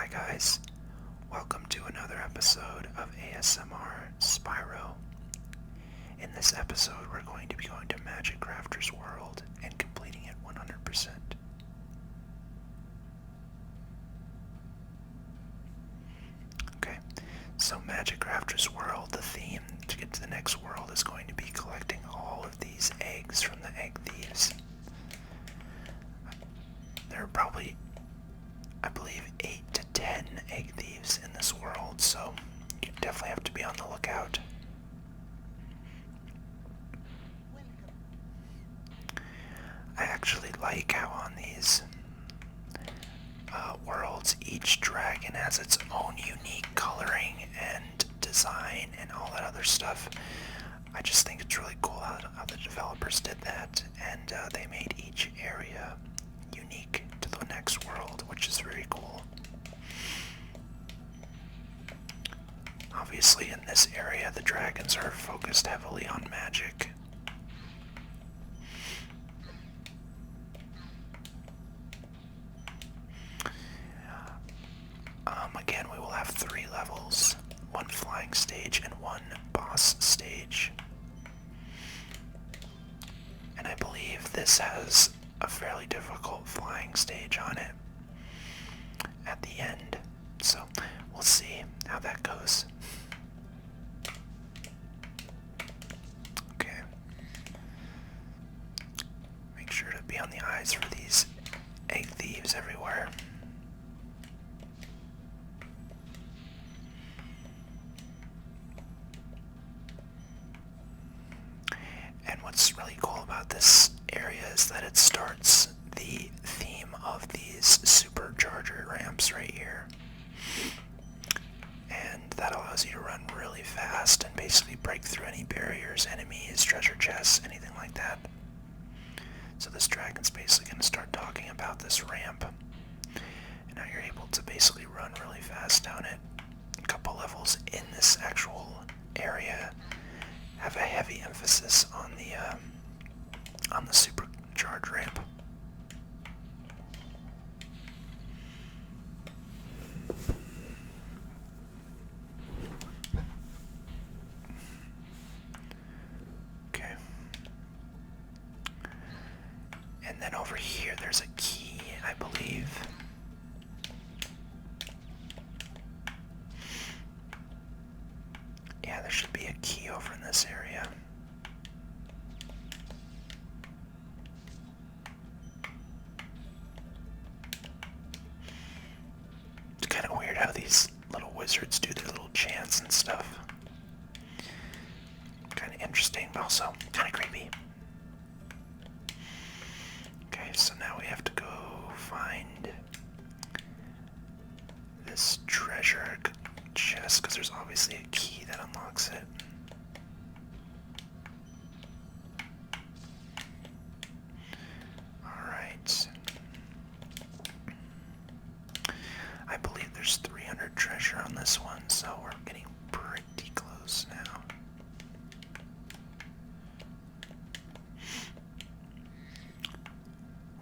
Hi guys, welcome to another episode of ASMR Spyro. In this episode we're going to be going to Magic Crafter's World and completing it 100%. Okay, so Magic Crafter's World, the theme to get to the next world is going to be collecting all of these eggs from the egg thieves. There are probably, I believe, 8 to 10 egg thieves in this world, so you definitely have to be on the lookout. I actually like how on these worlds each dragon has its own unique coloring and design and all that other stuff. I just think it's really cool how the developers did that, and they made each area unique to the next world, which is very cool. Obviously in this area the dragons are focused heavily on magic. Again, we will have 3 levels, 1 flying stage and 1 boss stage. And I believe this has a fairly difficult flying stage on it at the end, so we'll see how that goes. Okay. Make sure to be on the eyes for these egg thieves everywhere. And what's really cool about this area is that it starts the theme of these supercharger ramps right here. And that allows you to run really fast and basically break through any barriers, enemies, treasure chests, anything like that. So this dragon's basically going to start talking about this ramp. And now you're able to basically run really fast down it. A couple levels in this actual area have a heavy emphasis on the supercharged ramp. Okay. And then over here there's a key, I believe. Yeah, there should be a key over in this area. It's kind of weird how these little wizards do their little chants and stuff. Kind of interesting, but also kind of creepy. Okay, so now we have to go find this treasure chest, because there's obviously a key that unlocks it. Alright. I believe there's 300 treasure on this one, so we're getting pretty close now.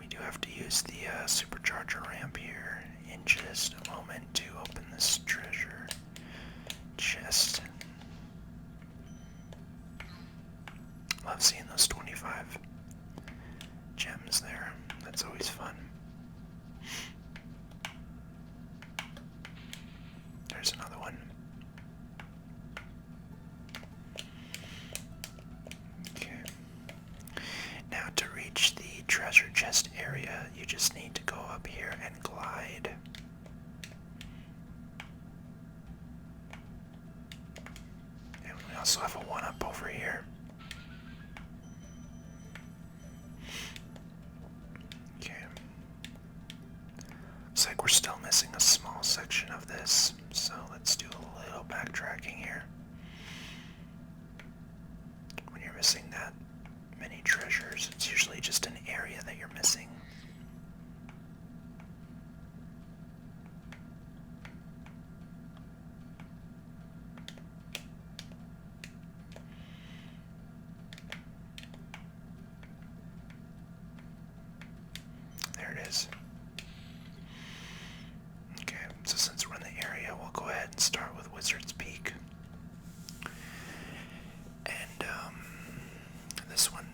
We do have to use the supercharger ramp here in just a moment to open this treasure chest. Love seeing those 25 gems there. That's always fun. There's another one. Okay. Now to reach the treasure chest area, you just need to go up here and glide. And we also have a 1-up over here. Okay. Looks like we're still missing a small section of this, so let's do a little backtracking here. When you're missing that many treasures, it's usually just an area that you're missing. There it is. Okay, so since Let's start with Wizard's Peak. And this one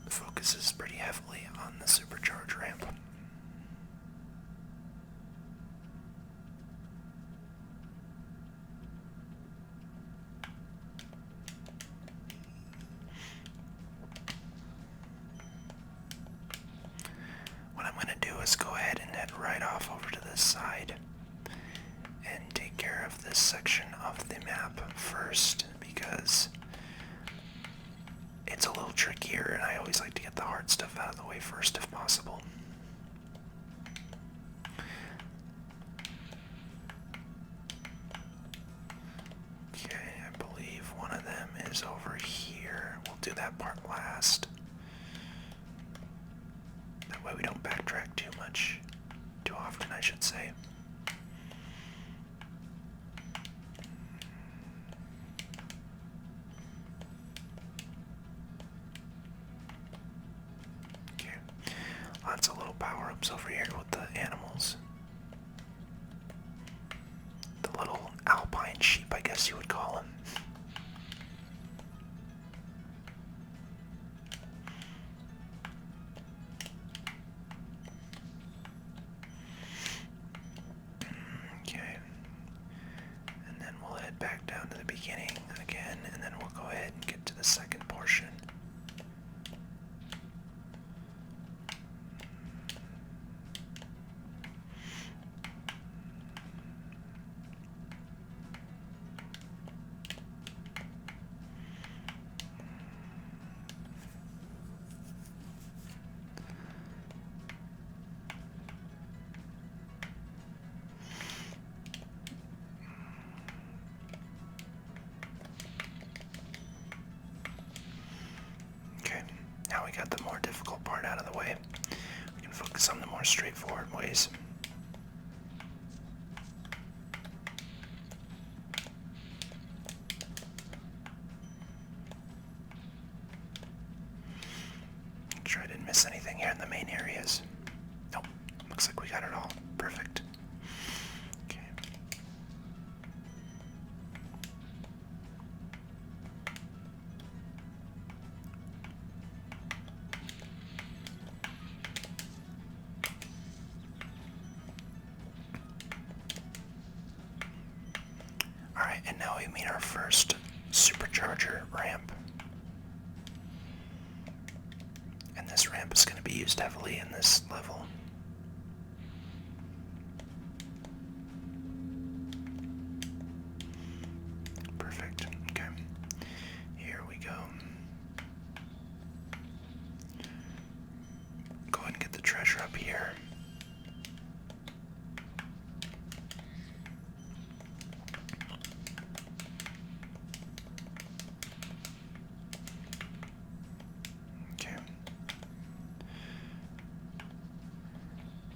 focuses pretty heavily on the supercharge ramp. What I'm going to do is go ahead and head right off over to this side and take care of this section of the map first, because it's a little trickier and I always like to get the hard stuff out of the way first if possible. Okay, I believe one of them is over here. We'll do that part last. That way we don't backtrack too much. Too often, I should say. Okay. Lots of little power-ups over here with the animals. The little alpine sheep, I guess you would call them. Back down to the beginning again, and then we'll go ahead and get to the second portion. Now we got the more difficult part out of the way. We can focus on the more straightforward ways. Make sure I didn't miss anything here in the main areas. Nope, looks like we got it all. Perfect. Okay. Alright, and now we meet our first supercharger ramp. And this ramp is going to be used heavily in this level. Perfect. Okay. Here we go. Go ahead and get the treasure up here.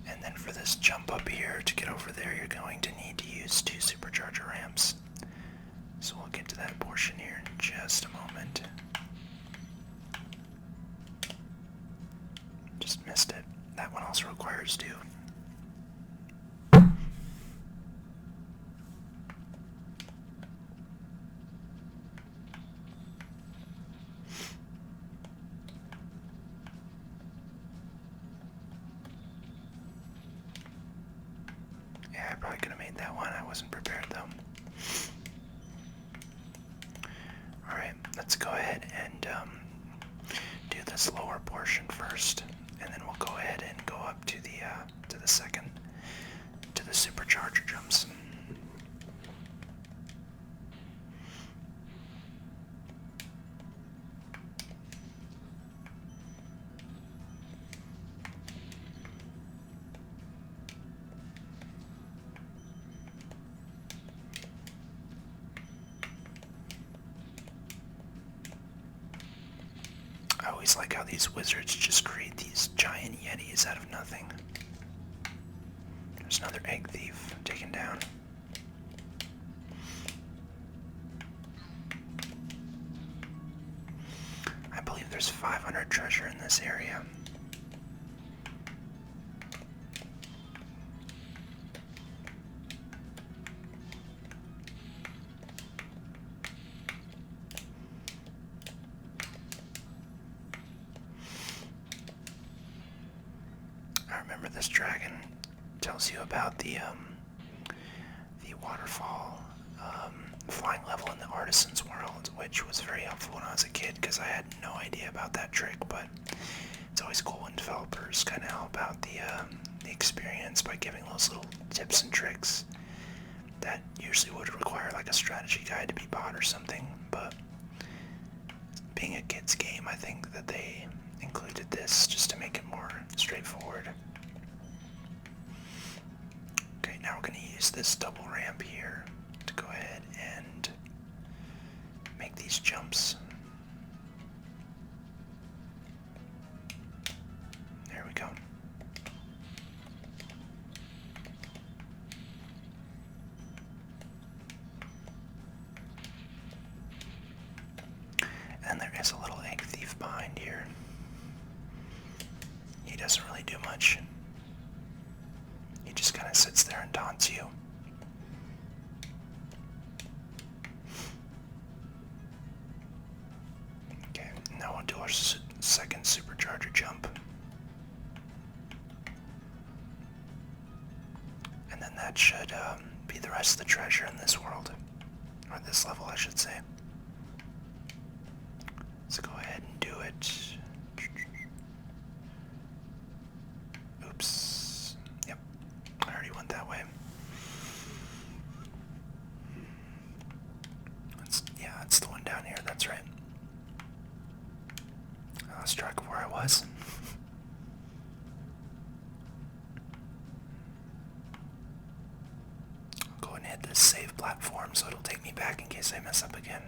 And then for this jump up here, to get over there, you're going to need to use 2 supercharger ramps. So we'll get to that portion here in just a moment. Just missed it. That one also requires 2. Yeah, I probably could have made that one. I wasn't prepared though. Alright, let's go ahead and do this lower portion first, and then we'll go ahead and go up to the second, to the supercharger jumps. I always like how these wizards just create these giant yetis out of nothing. There's another egg thief taken down. I believe there's 500 treasure in this area. this dragon tells you about the waterfall flying level in the Artisan's World, which was very helpful when I was a kid because I had no idea about that trick, but it's always cool when developers kind of help out the experience by giving those little tips and tricks that usually would require like a strategy guide to be bought or something, but being a kid's game, I think that they included this just to make it more straightforward. Okay, now we're going to use this double ramp here to go ahead and make these jumps. There we go. And there is a little egg thief behind here. He doesn't really do much. He just kind of sits there and taunts you. Okay, now we'll do our second supercharger jump. And then that should be the rest of the treasure in this world. Or this level, I should say. Let's go ahead and do it. Oops. Yep. I already went that way. It's the one down here, that's right. I lost track of where I was. I'll go and hit this save platform so it'll take me back in case I mess up again.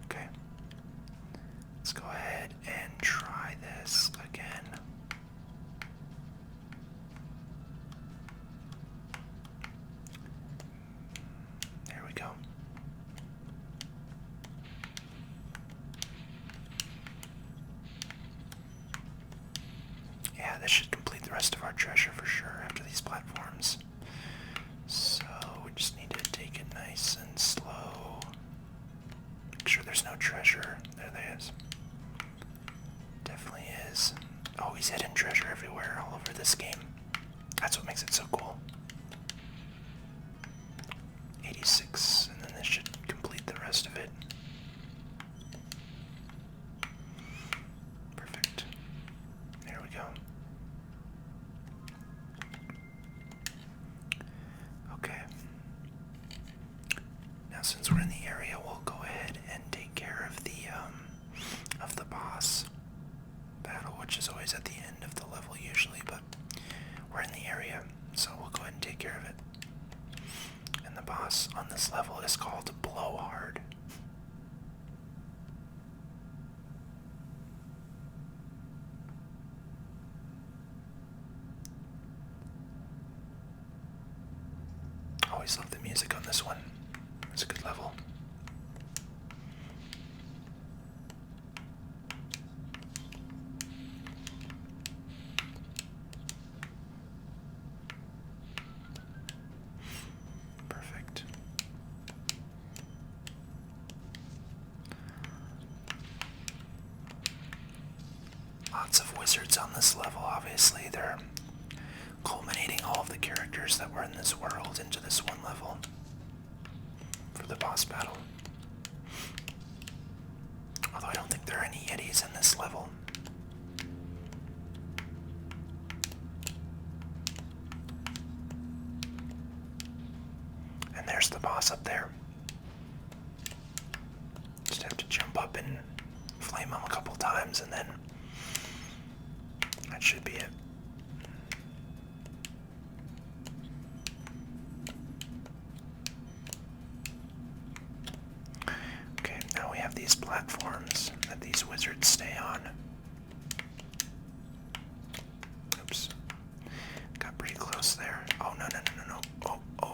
Okay. Let's go ahead and try this again. There we go. Yeah, this should complete the rest of our treasure for sure after these platforms. So we just need to take it nice and slow. Make sure there's no treasure. There is. Definitely is. Always hidden treasure everywhere, all over this game. That's what makes it so cool. 86, and then this should complete the rest of it. Perfect. There we go. Okay. Now since we're in the area, we'll go ahead and take care of the boss battle, which is always at the end of the level usually, but we're in the area, so we'll go ahead and take care of it. And the boss on this level is called Blowhard. Always love the music on this one. It's a good level. Perfect. Lots of wizards on this level, obviously. They're culminating all of the characters that were in this world into this one level for the boss battle. Although I don't think there are any Yetis in this level. And there's the boss up there. Just have to jump up and flame him a couple times and then that should be it. Okay, now we have these platforms that these wizards stay on. Oops. Got pretty close there. Oh, no. Oh.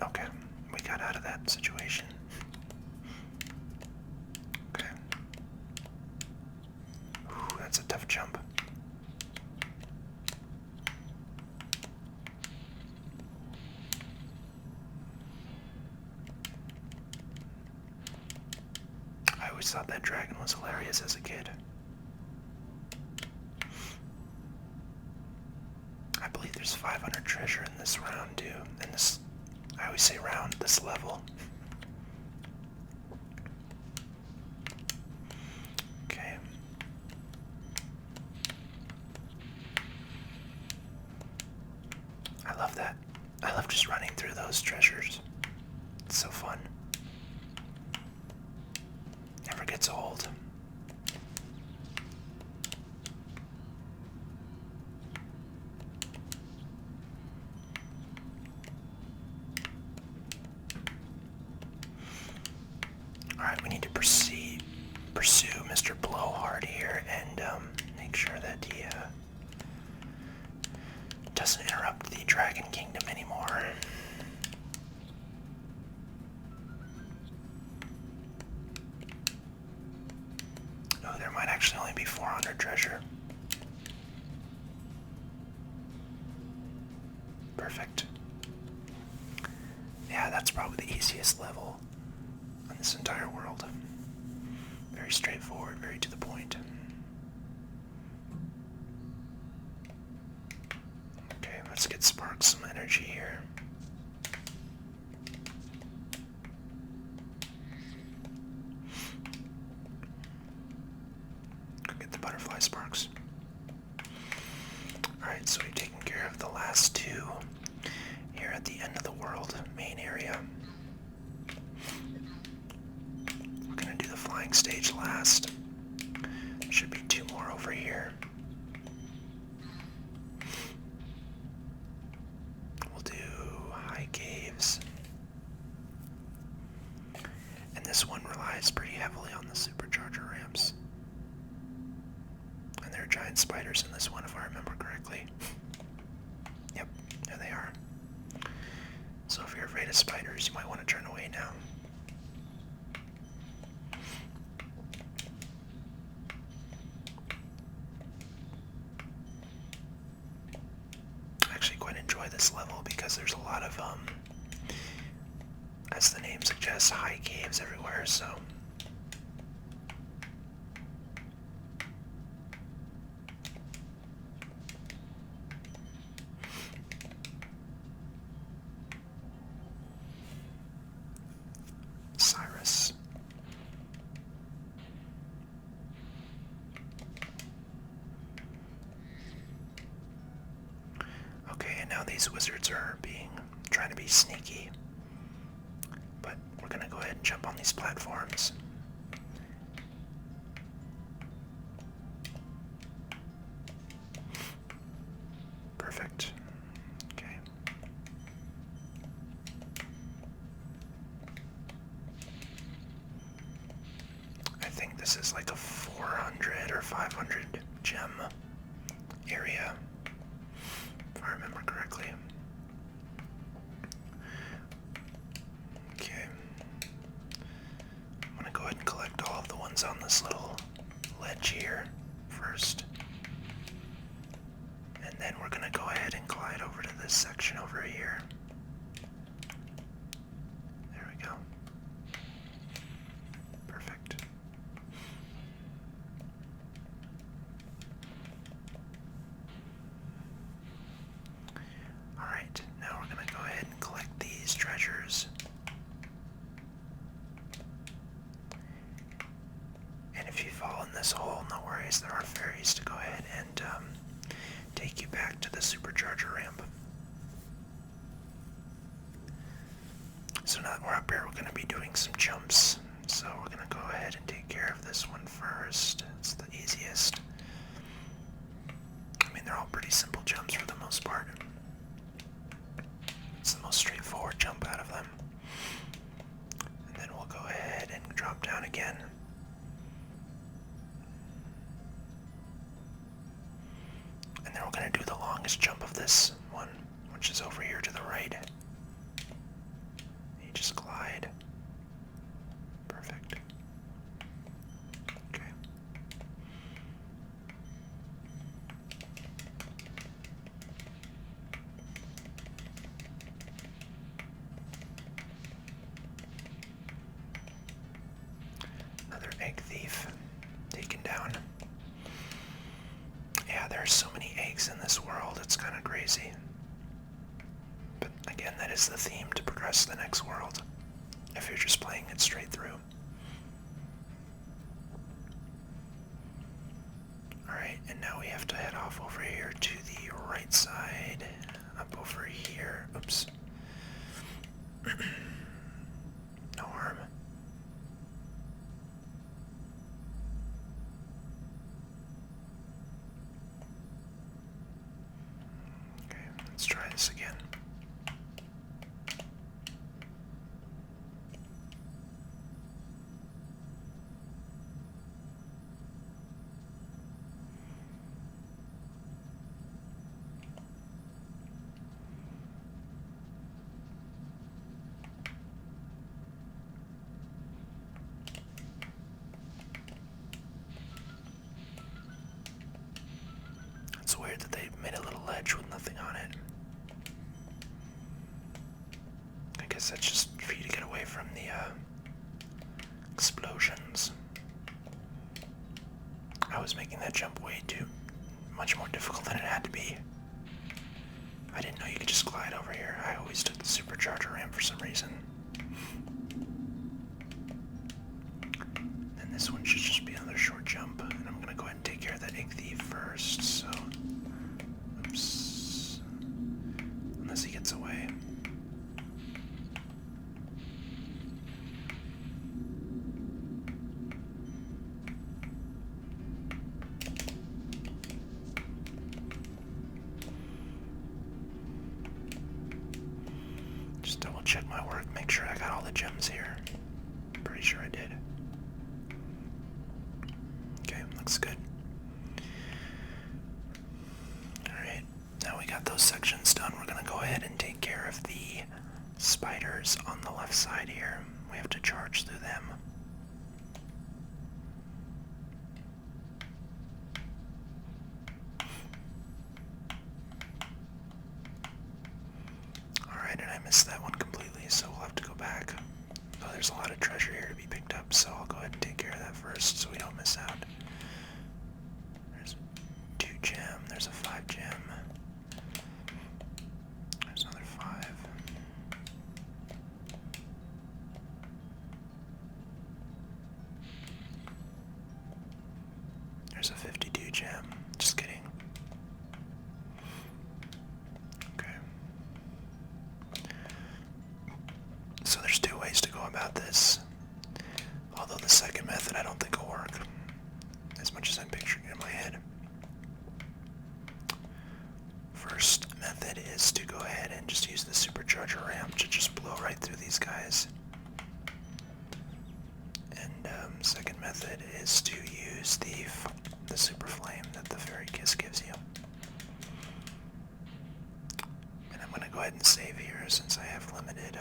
Okay, we got out of that situation. Okay. Ooh, that's a tough jump. always thought that dragon was hilarious as a kid. I believe there's 500 treasure in this round too. In this, I always say round, this level. Okay. I love that. I love just running through those treasures. It's so fun. Never gets old. Alright, we need to pursue Mr. Blowhard here and make sure that he doesn't interrupt the Dragon Kingdom anymore. Oh, there might actually only be 400 treasure. Perfect. Yeah, that's probably the easiest level on this entire world. Very straightforward, very to the point. Okay, let's get Sparks some energy here. Go get the butterfly sparks. Alright, so we've taken care of the last two here at the end of the world, main area. We're gonna do the flying stage last. There should be two more over here. We'll do high caves. And this one relies pretty heavily on the supercharger ramps. And there are giant spiders in this one, if I remember correctly. Yep, there they are. So if you're afraid of spiders, you might want to turn away now. I actually quite enjoy this level because there's a lot of, as the name suggests, high caves everywhere, so... Cyrus. Okay, and now these wizards are trying to be sneaky. But we're gonna go ahead and jump on these platforms. Perfect. Okay. I think this is like a 400 or 500 gem area, if I remember correctly. Okay. I'm gonna go ahead and collect all of the ones on this little ledge here first. And then we're gonna go ahead and glide over to this section over here. There we go. Perfect. Alright, now we're gonna go ahead and collect these treasures. And if you fall in this hole, no worries, there are fairies to go ahead and take you back to the supercharger ramp. So now that we're up here, we're going to be doing some jumps. So we're going to go ahead and take care of this one first. It's the easiest. I mean, they're all pretty simple jumps for the most part. It's the most straightforward jump out of them. And then we'll go ahead and drop down again. And then we're going to do the longest jump of this one, which is over here to the right. You just glide. Perfect. Okay. Another egg mistakes in this world. It's kind of crazy. But again, that is the theme to progress to the next world, if you're just playing it straight through. Alright, and now we have to head off over here to the right side. Up over here. Oops. No harm. Okay, let's try this again. It's weird that they made a little ledge with nothing on it. I guess that's just for you to get away from the explosions. I was making that jump way too much more difficult than it had to be. I didn't know you could just glide over here. I always took the supercharger ramp for some reason. And this one should just be another short jump. And I'm gonna go ahead and take care of that egg thief first, so oops. Unless he gets away. Just double check my work, make sure I got all the gems here. Pretty sure I did. Okay, looks good. Alright, now we got those sections done. We're gonna go ahead and take care of the spiders on the left side here. We have to charge through them. Alright, and I missed that one completely, so we'll have to go back. Oh, there's a lot of treasure here to be picked up, so I'll go ahead and take care of that first so we don't miss out. There's a 2 gem, there's a 5 gem. There's another 5. There's a 52 gem. Just kidding. Okay. So there's 2 ways to go about this. Although the second method I don't think will work as much as I'm picturing it in my head. First method is to go ahead and just use the supercharger ramp to just blow right through these guys. And second method is to use the super flame that the fairy kiss gives you. And I'm gonna go ahead and save here since I have limited.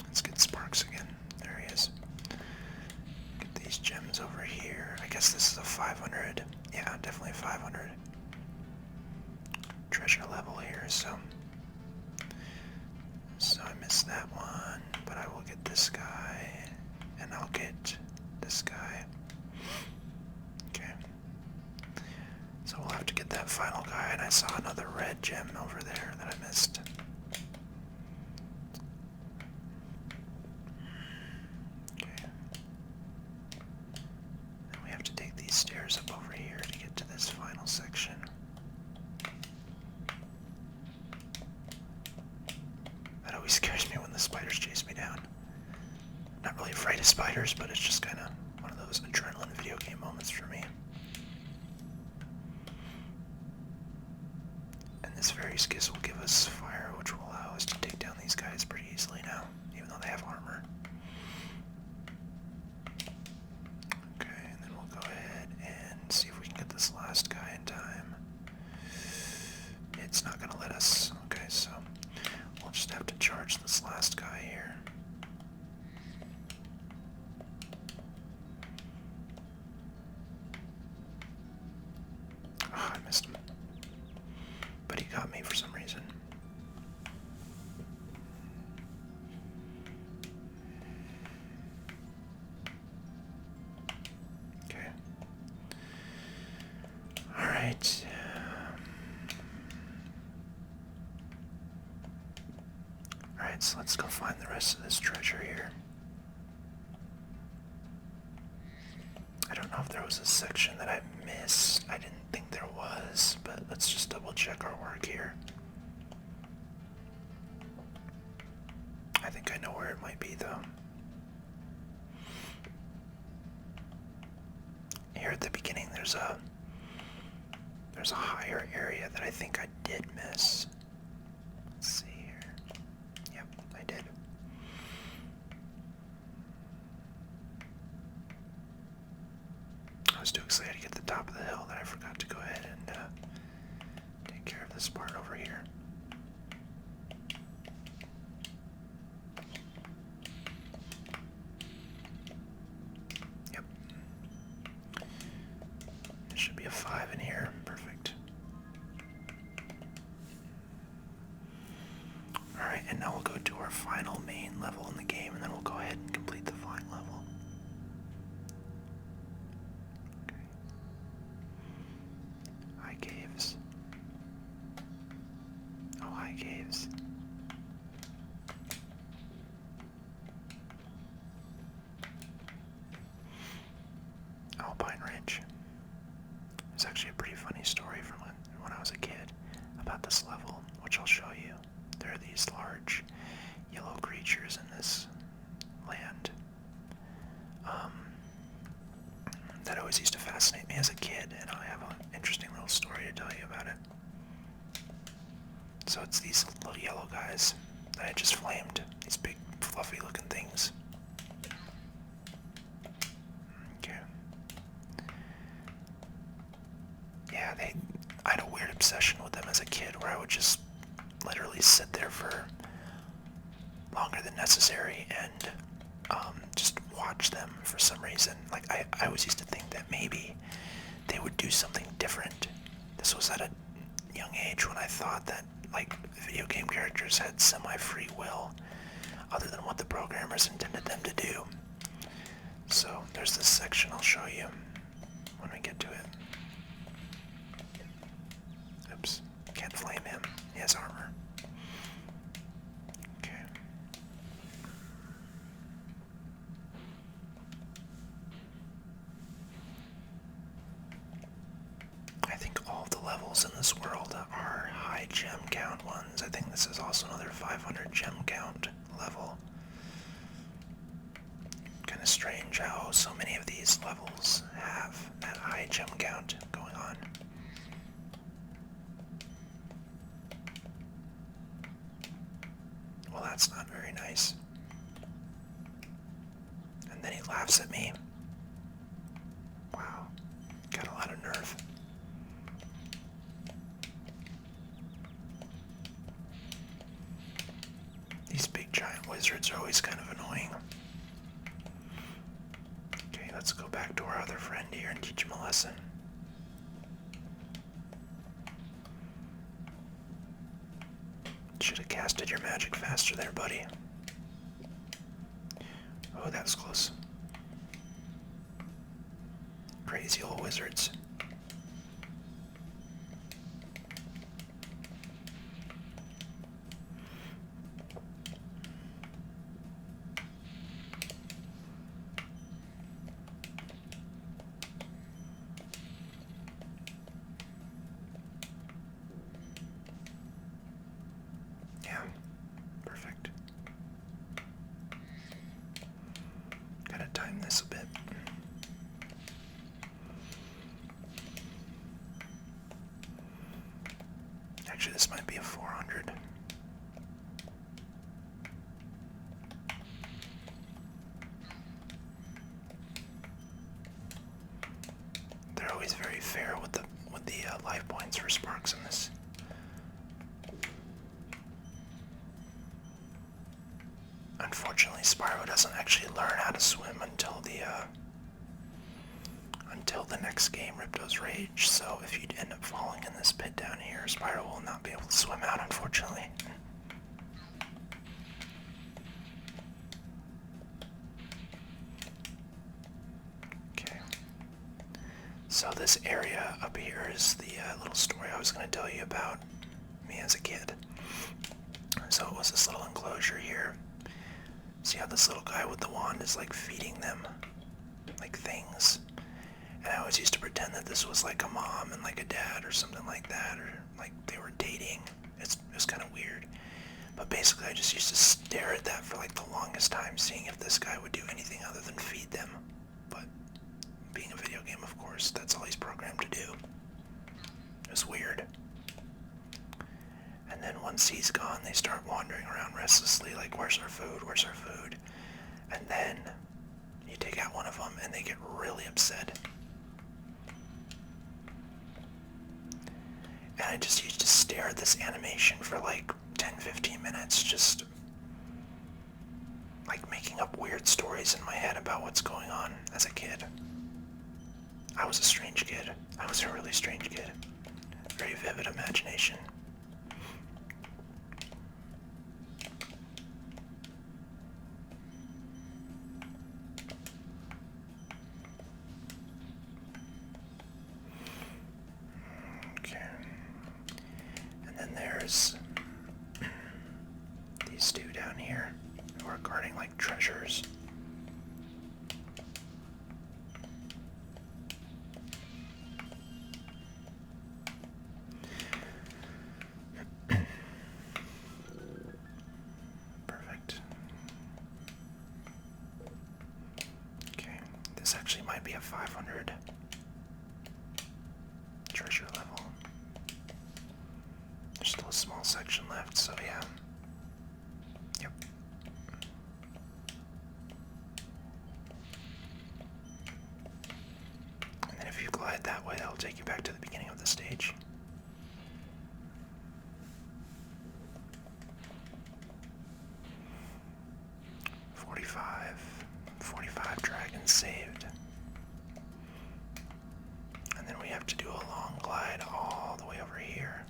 Let's get Sparks again. There he is. Get these gems over here. I guess this is a 500. Yeah, definitely 500 treasure level here. So I missed that one, but I will get this guy, and I'll get this guy. Okay. So we'll have to get that final guy, and I saw another red gem over there that I missed. Okay. Then we have to take these stairs up over here to get to this final section. That always scares me when the spiders chase me down. Not really afraid of spiders, but it's just kind of one of those adrenaline video game moments for me. And this fairy kiss will give us fire, which will allow us to take down these guys pretty easily now, even though they have armor. Okay, and then we'll go ahead and see if we can get this last guy in time. It's not going to let us. Okay, so we'll just have to charge this last guy here. Oh, I missed him. But he got me for some reason. So let's go find the rest of this treasure here. I don't know if there was a section that I missed. I didn't think there was, but let's just double check our work here. I think I know where it might be though. Here at the beginning there's a higher area that I think I did miss. Let's see here. Yep, I did. I was too excited to get to the top of the hill that I forgot to go ahead and take care of this part over here. Yep. There should be a 5 in here. Perfect. Alright, and now we'll go to our final main level in the game, and then we'll go ahead and complete the final level. Okay. High caves. Oh, high caves. Alpine Ridge. It's actually a pretty funny story from when I was a kid about this level, which I'll show you. There are these large yellow creatures in this land that always used to fascinate me as a kid, and I have an interesting little story to tell you about it. So it's these little yellow guys that I just flamed, these big fluffy looking things. Okay. Yeah, I had a weird obsession with them as a kid where I would just literally sit there for longer than necessary and just watch them for some reason. Like, I always used to think that maybe they would do something different. This was at a young age when I thought that, like, video game characters had semi-free will other than what the programmers intended them to do. So there's this section I'll show you when we get to it. Oops, can't flame him. He has armor. Okay. I think all the levels in this world are high gem count ones. I think this is also another 500 gem count level. Kind of strange how so many of these levels have that high gem count going on. Well, that's not very nice. And then he laughs at me. Wow, got a lot of nerve. These big giant wizards are always kind of annoying. Okay, let's go back to our other friend here and teach him a lesson. Should have casted your magic faster there, buddy. Oh, that was close. Crazy old wizards. Yeah, perfect. Gotta time this a bit. Actually, this might be a 400. They're always very fair with the life points for sparks in this. Unfortunately, Spyro doesn't actually learn how to swim until the next game, Ripto's Rage. So if you end up falling in this pit down here, Spyro will not be able to swim out, unfortunately. Okay. So this area up here is the little story I was going to tell you about me as a kid. So it was this little enclosure here. See how this little guy with the wand is like feeding them like things. And I always used to pretend that this was like a mom and like a dad or something like that, or like they were dating. It was kind of weird. But basically I just used to stare at that for like the longest time, seeing if this guy would do anything other than feed them. But being a video game, of course, that's all he's programmed to do. It was weird. And then once he's gone, they start wandering around restlessly, like, where's our food, where's our food? And then you take out one of them and they get really upset. And I just used to stare at this animation for like 10-15 minutes, just like making up weird stories in my head about what's going on as a kid. I was a strange kid. I was a really strange kid. Very vivid imagination. There's these two down here who are guarding like treasures. Perfect. Okay, this actually might be a 500 treasure level. There's still a small section left, so yeah. Yep. And then if you glide that way, that'll take you back to the beginning of the stage. $45 dragons saved. And then we have to do a long glide all the way over here.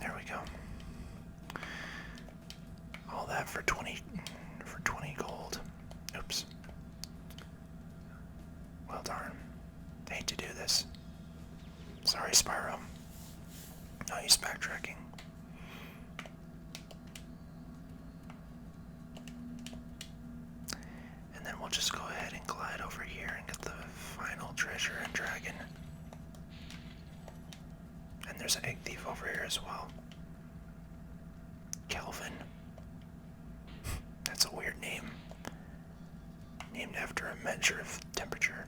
There we go. All that for 20 gold. Oops. Well darn. I hate to do this. Sorry, Spyro. No use backtracking. And then we'll just go ahead and glide over here and get the final treasure and dragon. And there's an egg thief over here as well. Kelvin. That's a weird name. Named after a measure of temperature.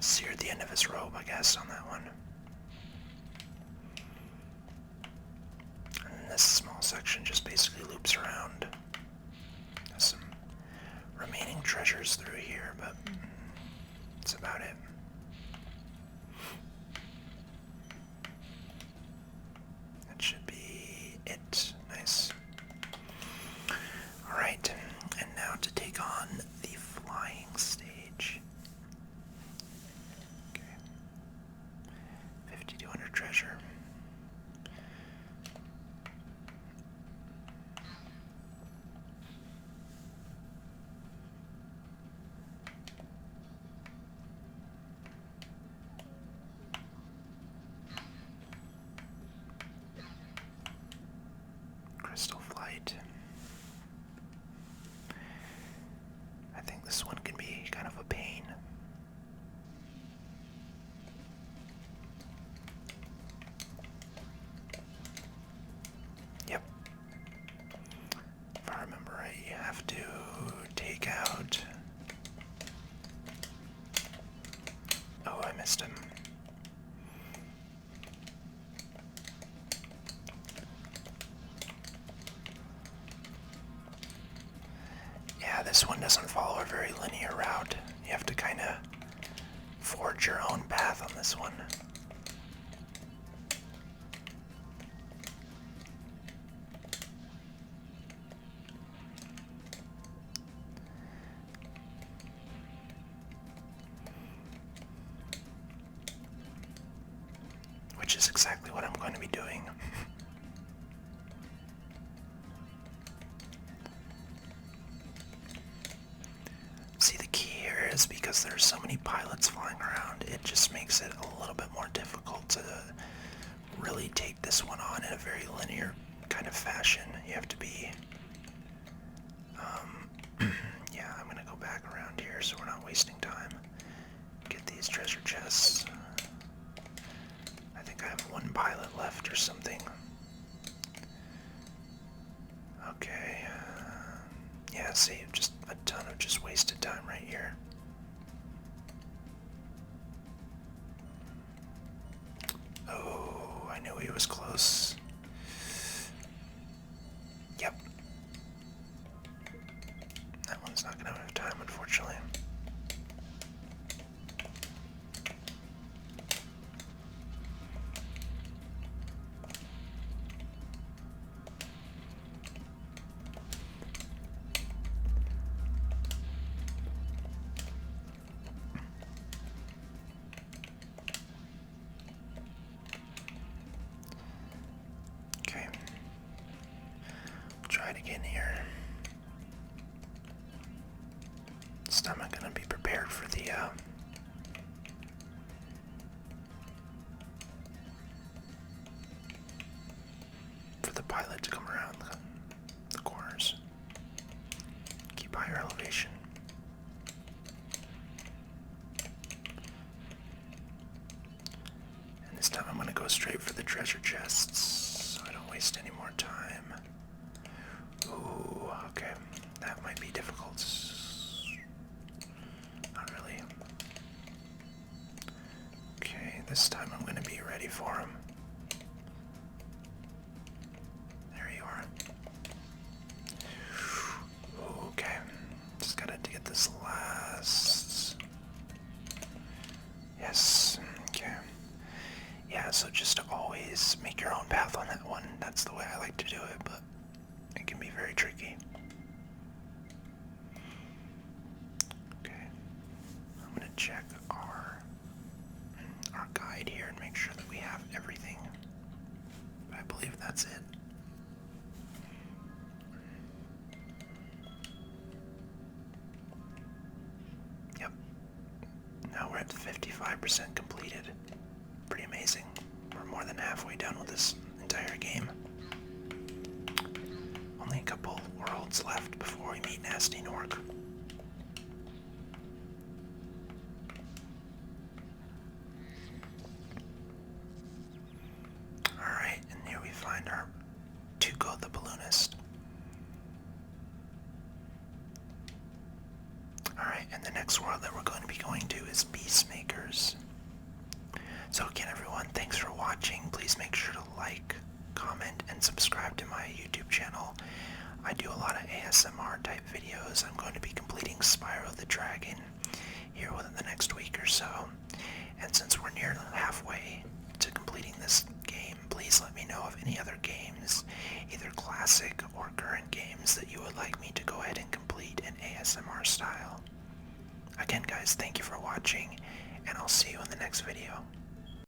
Seared the end of his robe, I guess, on that one. And then this small section just basically loops around. There's some remaining treasures through here, but that's about it. That should be it. Nice. Alright, and now to take on the flying stage. Okay. 5200 treasure. Crystal flight. I think this one can be kind of a pain. Yep. If I remember right, you have to take out... Oh, I missed him. Yeah, this one doesn't follow a very linear route. You have to kind of forge your own path on this one. Which is going to be doing. See, the key here is because there's so many pilots flying around, it just makes it a little bit more difficult to really take this one on in a very linear kind of fashion. You have to be, yeah, I'm gonna go back around here so we're not wasting time. Get these treasure chests. I think I have one pilot left or something. Okay, yeah, see, just a ton of just wasted time right here. Oh, I knew he was close. Yep. That one's not gonna have enough time, unfortunately. Okay. Try it again here. This time I'm gonna be prepared for the pilot to come around the corners. Keep higher elevation. And this time I'm gonna go straight for the treasure chests, so I don't waste any more time. Ooh, okay. That might be difficult. Not really. Okay, this time I'm gonna be ready for him. There you are. Okay, just gotta get this last. Yes, okay. Yeah, so just always make your own path on that one. That's the way I like to do it, but it can be very tricky. Okay, I'm gonna check our guide here and make sure that we have everything. But I believe that's it. Yep. Now we're at 55% completed. Pretty amazing. We're more than halfway done with this entire game. Only a couple worlds left before we meet Nasty Nork. Alright, and here we find our Tuco the Balloonist. Alright, and the next world that we're going to be going to is Peacemakers. So again, everyone, thanks for watching. Please make sure to like, comment, and subscribe to my YouTube channel. I do a lot of ASMR type videos. I'm going to be completing Spyro the Dragon here within the next week or so. And since we're near halfway to completing this game, please let me know of any other games, either classic or current games, that you would like me to go ahead and complete in ASMR style. Again, guys, thank you for watching, and I'll see you in the next video.